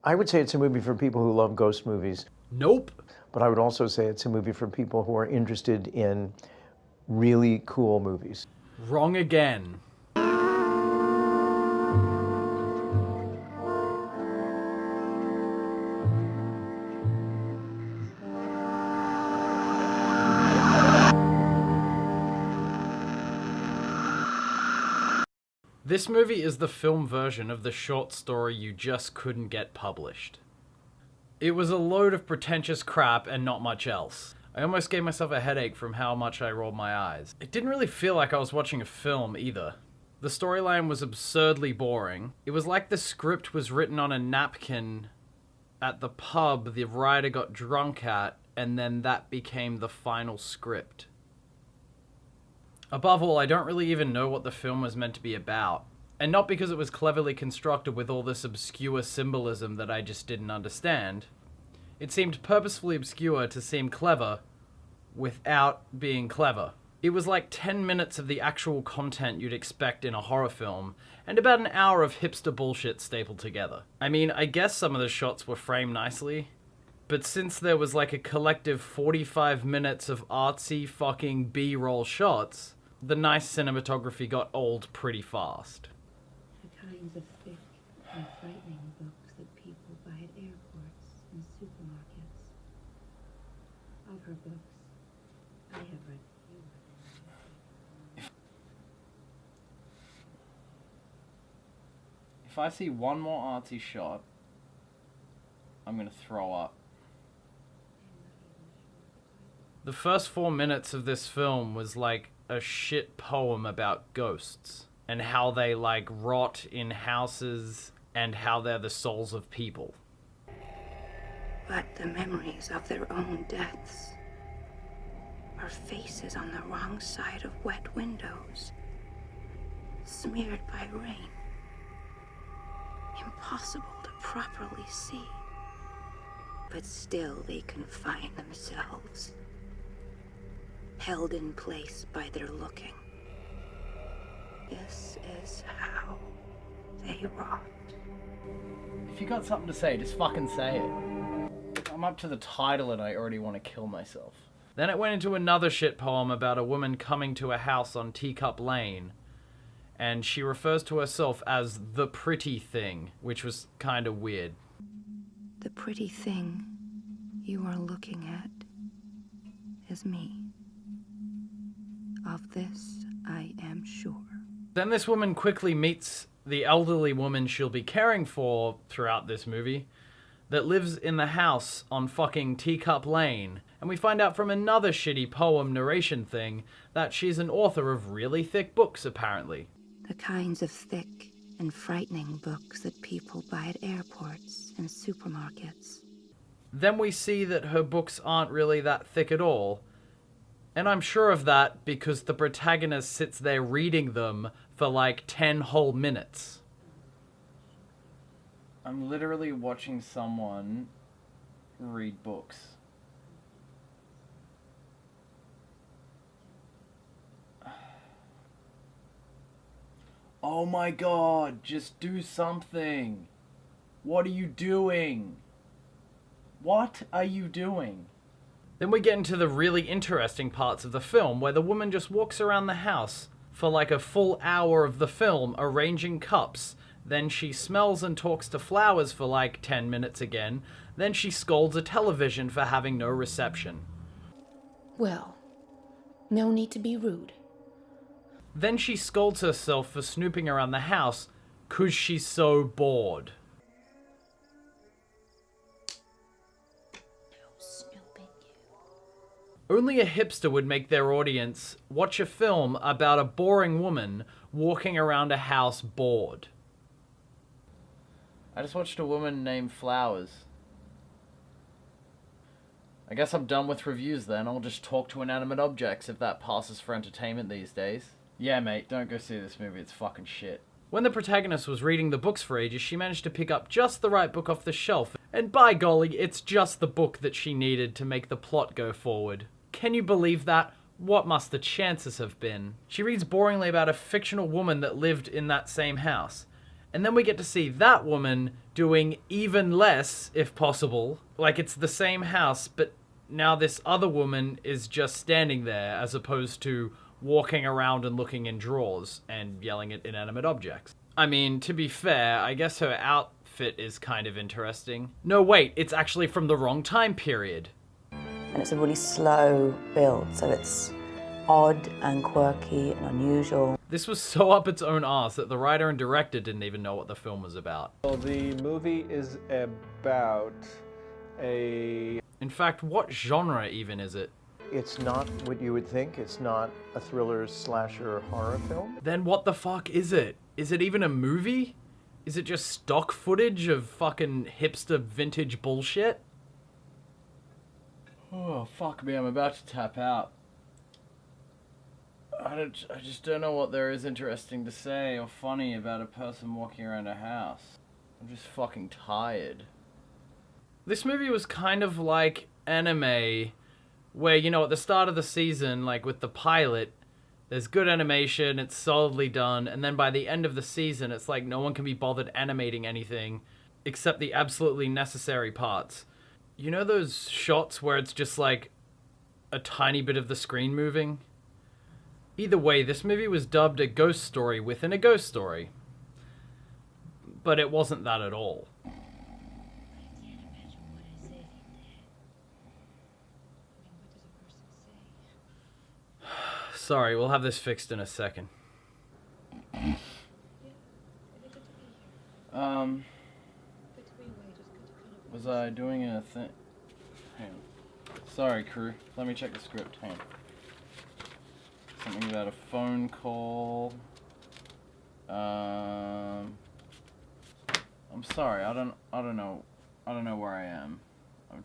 I would say it's a movie for people who love ghost movies. Nope. But I would also say it's a movie for people who are interested in really cool movies. Wrong again. This movie is the film version of the short story you just couldn't get published. It was a load of pretentious crap and not much else. I almost gave myself a headache from how much I rolled my eyes. It didn't really feel like I was watching a film either. The storyline was absurdly boring. It was like the script was written on a napkin at the pub the writer got drunk at, and then that became the final script. Above all, I don't really even know what the film was meant to be about. And not because it was cleverly constructed with all this obscure symbolism that I just didn't understand. It seemed purposefully obscure to seem clever without being clever. It was like 10 minutes of the actual content you'd expect in a horror film, and about an hour of hipster bullshit stapled together. I mean, I guess some of the shots were framed nicely, but since there was like a collective 45 minutes of artsy fucking B-roll shots, the nice cinematography got old pretty fast. The kinds of thick and frightening books that people buy at airports and supermarkets. Of her books, I have read fewer. If I see one more artsy shot, I'm gonna throw up. The first 4 minutes of this film was like a shit poem about ghosts and how they like rot in houses and how they're the souls of people. But the memories of their own deaths are faces on the wrong side of wet windows, smeared by rain, impossible to properly see. But still they confine themselves, held in place by their looking. This is how they rot. If you got something to say, just fucking say it. I'm up to the title and I already want to kill myself. Then it went into another shit poem about a woman coming to a house on Teacup Lane, and she refers to herself as the pretty thing, which was kind of weird. The pretty thing you are looking at is me. Of this, I am sure. Then this woman quickly meets the elderly woman she'll be caring for throughout this movie that lives in the house on fucking Teacup Lane. And we find out from another shitty poem narration thing that she's an author of really thick books, apparently. The kinds of thick and frightening books that people buy at airports and supermarkets. Then we see that her books aren't really that thick at all. And I'm sure of that because the protagonist sits there reading them for like 10 whole minutes. I'm literally watching someone read books. Oh my god, just do something. What are you doing? What are you doing? Then we get into the really interesting parts of the film where the woman just walks around the house for like a full hour of the film arranging cups. Then she smells and talks to flowers for like 10 minutes again. Then she scolds a television for having no reception. Well, no need to be rude. Then she scolds herself for snooping around the house 'cause she's so bored. Only a hipster would make their audience watch a film about a boring woman walking around a house bored. I just watched a woman named Flowers. I guess I'm done with reviews then. I'll just talk to inanimate objects if that passes for entertainment these days. Yeah, mate, don't go see this movie. It's fucking shit. When the protagonist was reading the books for ages, she managed to pick up just the right book off the shelf. And by golly, it's just the book that she needed to make the plot go forward. Can you believe that? What must the chances have been? She reads boringly about a fictional woman that lived in that same house. And then we get to see that woman doing even less, if possible. Like, it's the same house, but now this other woman is just standing there as opposed to walking around and looking in drawers and yelling at inanimate objects. I mean, to be fair, I guess her outfit is kind of interesting. No, wait, it's actually from the wrong time period. And it's a really slow build, so it's odd and quirky and unusual. This was so up its own arse that the writer and director didn't even know what the film was about. Well, the movie is about a... In fact, what genre even is it? It's not what you would think. It's not a thriller, slasher, horror film. Then what the fuck is it? Is it even a movie? Is it just stock footage of fucking hipster vintage bullshit? Oh, fuck me, I'm about to tap out. I just don't know what there is interesting to say or funny about a person walking around a house. I'm just fucking tired. This movie was kind of like anime, where, you know, at the start of the season, like with the pilot, there's good animation, it's solidly done, and then by the end of the season, it's like no one can be bothered animating anything except the absolutely necessary parts. You know those shots where it's just like a tiny bit of the screen moving? Either way, this movie was dubbed a ghost story within a ghost story. But it wasn't that at all. Sorry, we'll have this fixed in a second. Was I doing a thing? Hang on. Sorry, crew. Let me check the script. Hang on. Something about a phone call. I'm sorry. I don't know where I am. I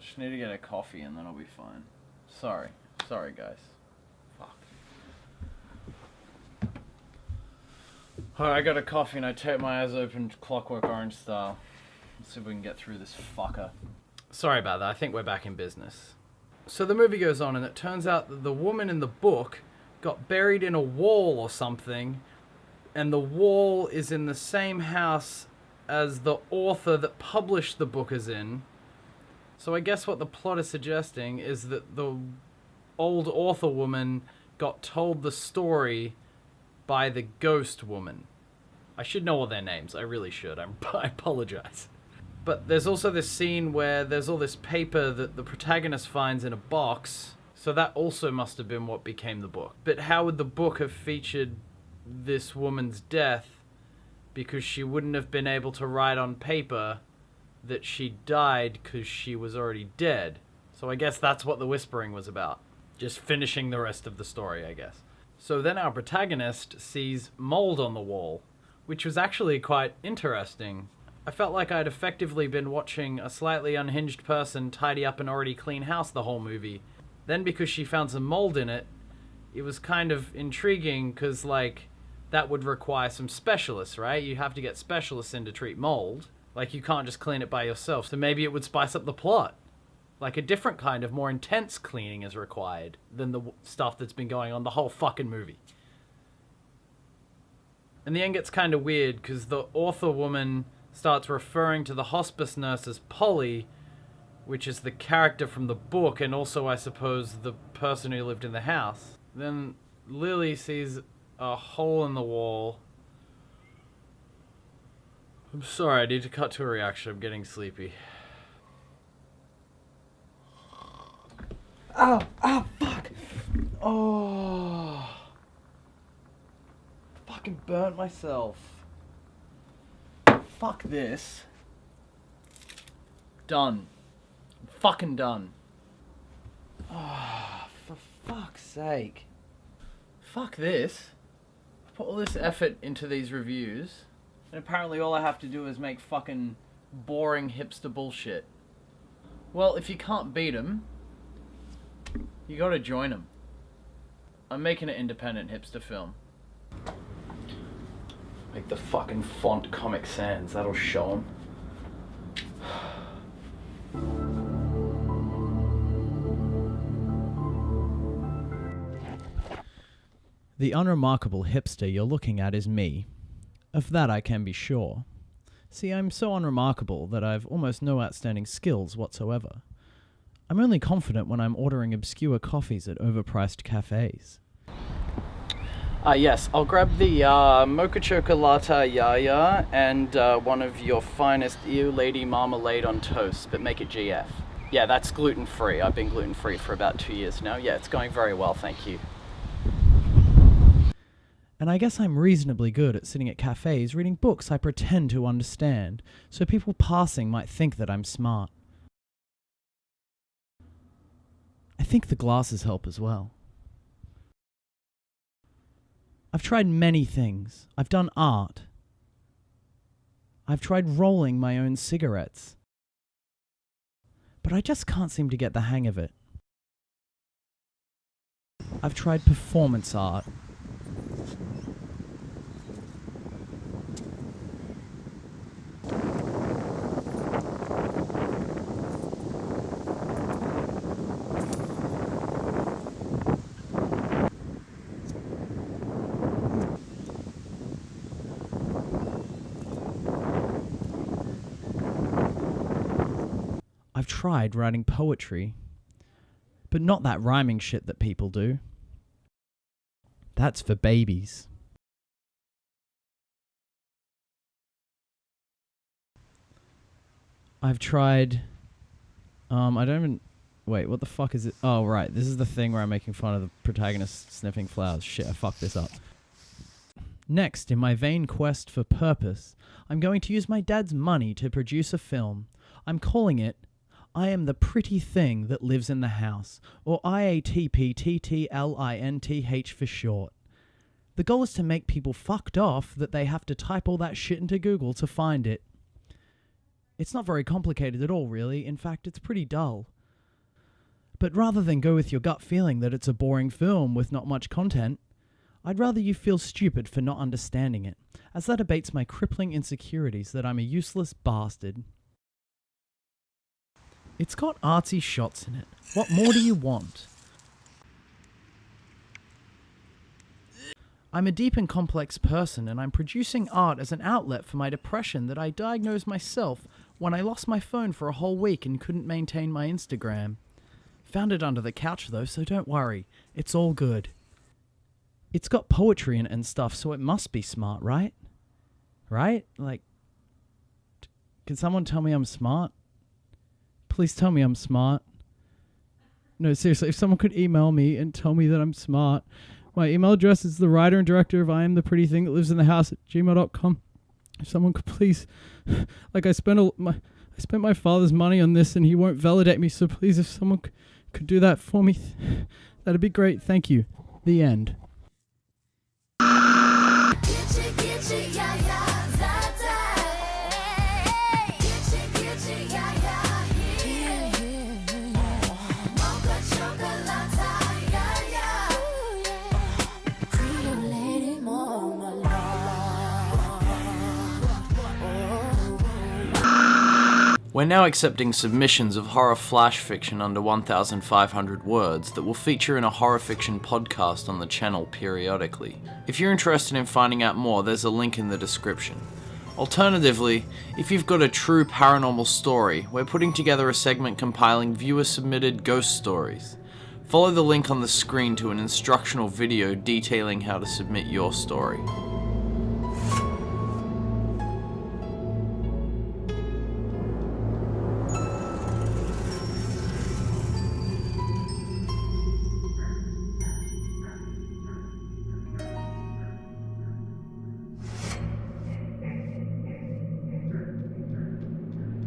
just need to get a coffee and then I'll be fine. Sorry, guys. Fuck. Alright, I got a coffee and I tape my eyes open, Clockwork Orange style. Let's see if we can get through this fucker. Sorry about that. I think we're back in business. So the movie goes on, and it turns out that the woman in the book got buried in a wall or something, and the wall is in the same house as the author that published the book is in. So I guess what the plot is suggesting is that the old author woman got told the story by the ghost woman. I should know all their names. I really should. I apologize. But there's also this scene where there's all this paper that the protagonist finds in a box. So that also must have been what became the book. But how would the book have featured this woman's death? Because she wouldn't have been able to write on paper that she died because she was already dead. So I guess that's what the whispering was about. Just finishing the rest of the story, I guess. So then our protagonist sees mold on the wall, which was actually quite interesting. I felt like I'd effectively been watching a slightly unhinged person tidy up an already clean house the whole movie. Then because she found some mold in it, it was kind of intriguing because, like, that would require some specialists, right? You have to get specialists in to treat mold. Like, you can't just clean it by yourself. So maybe it would spice up the plot. Like, a different kind of more intense cleaning is required than the stuff that's been going on the whole fucking movie. And the end gets kind of weird because the author woman starts referring to the hospice nurse as Polly, which is the character from the book and also, I suppose, the person who lived in the house. Then Lily sees a hole in the wall. I'm sorry, I need to cut to a reaction. I'm getting sleepy. Ow, fuck! Oh. Fucking burnt myself. Fuck this. Done. I'm fucking done. Oh, for fuck's sake. Fuck this. I put all this effort into these reviews, and apparently all I have to do is make fucking boring hipster bullshit. Well, if you can't beat 'em, you gotta join 'em. I'm making an independent hipster film. Make the fucking font Comic Sans, that'll show 'em. The unremarkable hipster you're looking at is me, Of that I can be sure. See, I'm so unremarkable that I've almost no outstanding skills whatsoever. I'm only confident when I'm ordering obscure coffees at overpriced cafes. Yes, I'll grab the Mocha Chocolata Yaya and one of your finest Ew Lady Marmalade on toast, but make it GF. Yeah, that's gluten-free. I've been gluten-free for about 2 years now. Yeah, it's going very well, thank you. And I guess I'm reasonably good at sitting at cafes reading books I pretend to understand, so people passing might think that I'm smart. I think the glasses help as well. I've tried many things. I've done art. I've tried rolling my own cigarettes. But I just can't seem to get the hang of it. I've tried performance art. I've tried writing poetry, but not that rhyming shit that people do. That's for babies. I've tried, I don't even, wait, what the fuck is it? Oh, right, this is the thing where I'm making fun of the protagonist sniffing flowers. Shit, I fucked this up. Next, in my vain quest for purpose, I'm going to use my dad's money to produce a film. I'm calling it I Am the Pretty Thing That Lives in the House, or IATPTTLINTH for short. The goal is to make people fucked off that they have to type all that shit into Google to find it. It's not very complicated at all, really. In fact, it's pretty dull. But rather than go with your gut feeling that it's a boring film with not much content, I'd rather you feel stupid for not understanding it, as that abates my crippling insecurities that I'm a useless bastard. It's got artsy shots in it. What more do you want? I'm a deep and complex person, and I'm producing art as an outlet for my depression that I diagnosed myself when I lost my phone for a whole week and couldn't maintain my Instagram. Found it under the couch though, so don't worry. It's all good. It's got poetry in it and stuff, so it must be smart, right? Right? Like, can someone tell me I'm smart? Please tell me I'm smart. No, seriously, if someone could email me and tell me that I'm smart. My email address is the writer and director of I Am the Pretty Thing That Lives in the House at gmail.com. If someone could please, like I spent my father's money on this and he won't validate me, so please if someone could do that for me, that'd be great. Thank you. The end. We're now accepting submissions of horror flash fiction under 1,500 words that will feature in a horror fiction podcast on the channel periodically. If you're interested in finding out more, there's a link in the description. Alternatively, if you've got a true paranormal story, we're putting together a segment compiling viewer-submitted ghost stories. Follow the link on the screen to an instructional video detailing how to submit your story.